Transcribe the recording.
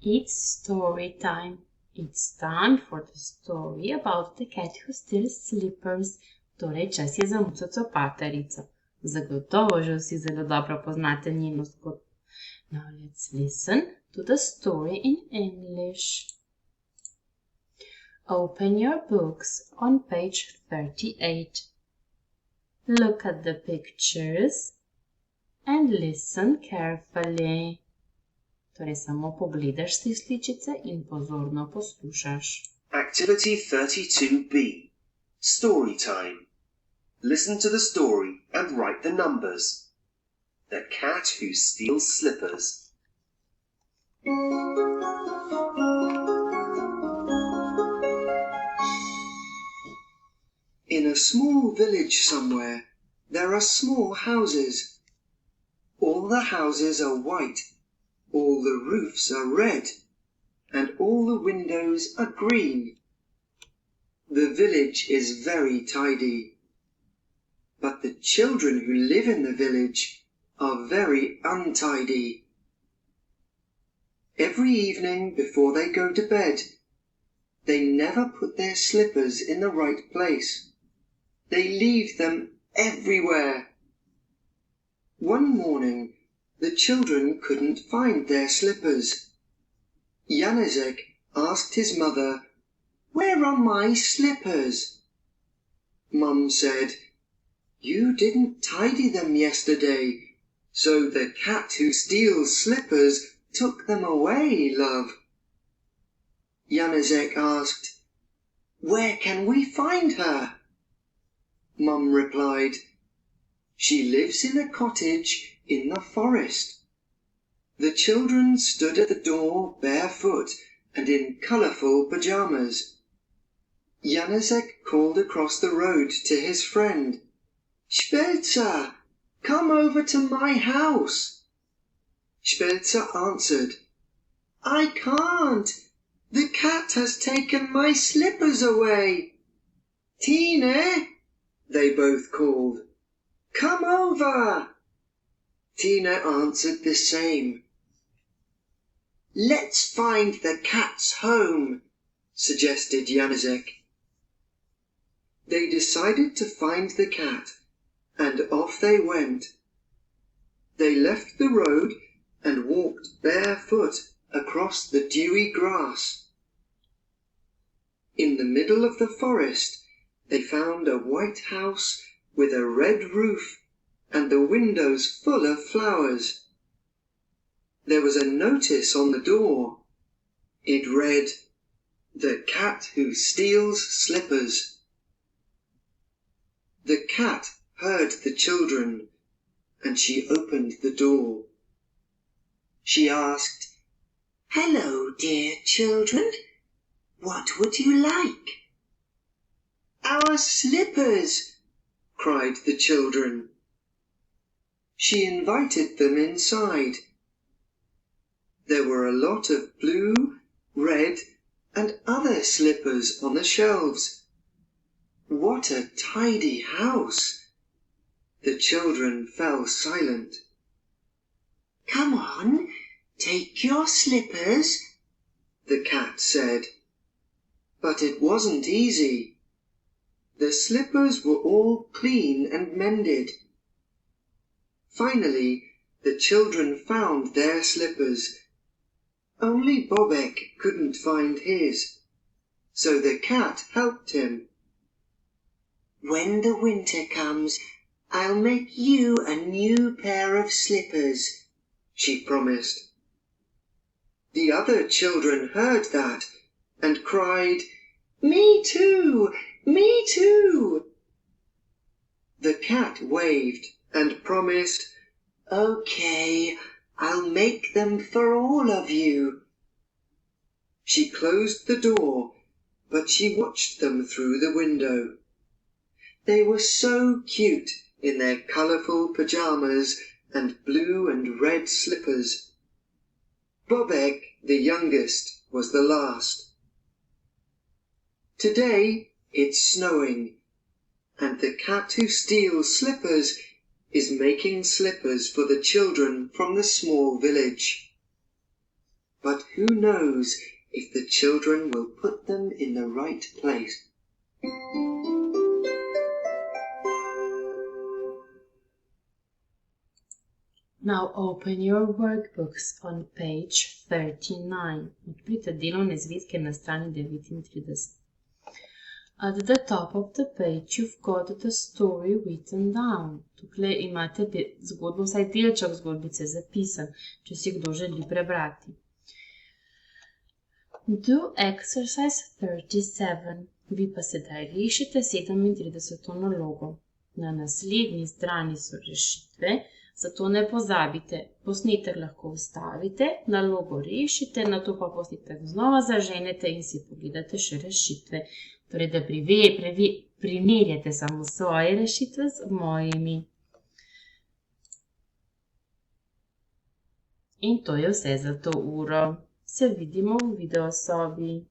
It's story time. It's time for the story about the cat who steals slippers. Torej, čas je za mucoco paterico. Zagotovo že vsi zelo dobro poznate njeno zgodbo. Now let's listen to the story in English. Open your books on page 38. Look at the pictures and listen carefully. Torej, samo pogledaš si sličice in pozorno poslušaš. Activity 32B. Story time. Listen to the story and write the numbers. The cat who steals slippers. In a small village somewhere, there are small houses. All the houses are white, all the roofs are red, and all the windows are green. The village is very tidy. But the children who live in the village are very untidy. Every evening before they go to bed, they never put their slippers in the right place. They leave them everywhere. One morning, the children couldn't find their slippers. Janezek asked his mother, "Where are my slippers?" Mum said, "You didn't tidy them yesterday, so the cat who steals slippers took them away, love." Janezek asked, "Where can we find her?" Mum replied, "She lives in a cottage in the forest." The children stood at the door barefoot and in colourful pyjamas. Janezek called across the road to his friend, "Spelza, come over to my house." Spelza answered, "I can't. The cat has taken my slippers away." "Tine," they both called, "come over." Tina answered the same. "Let's find the cat's home," suggested Janezek. They decided to find the cat, and off they went. They left the road and walked barefoot across the dewy grass. In the middle of the forest, they found a white house with a red roof and the windows full of flowers. There was a notice on the door. It read, "The cat who steals slippers." The cat heard the children, and she opened the door. She asked, "Hello, dear children. What would you like?" "Our slippers," cried the children. She invited them inside. There were a lot of blue, red, and other slippers on the shelves. What a tidy house! The children fell silent. "Come on, take your slippers," the cat said. But it wasn't easy. The slippers were all clean and mended. Finally, the children found their slippers. Only Bobek couldn't find his, so the cat helped him. "When the winter comes, I'll make you a new pair of slippers," she promised. The other children heard that and cried, "Me too! Me too!" The cat waved and promised, "Okay, I'll make them for all of you." She closed the door, but she watched them through the window. They were so cute in their colourful pyjamas and blue and red slippers. Bobek, the youngest, was the last. Today it's snowing, and the cat who steals slippers is making slippers for the children from the small village. But but who knows if the children will put them in the right place? Now open your workbooks on page 39. Otvorite delovne zbirke na strani 39. At the top of the page you've got the story written down. Tukaj imate zgodbo, vsaj delček zgodbice zapisan, če si kdo želi prebrati. Do exercise 37. Vi pa sedaj rešite 37. nalogo. Na naslednji strani so rešitve, zato ne pozabite, posnetek lahko ustavite, nalogo rešite, nato pa posnetek znova zaženete in si pogledate še rešitve. Torej, da primerjate samo svoje rešitve z mojimi. In to je vse za to uro. Se vidimo v videosobi.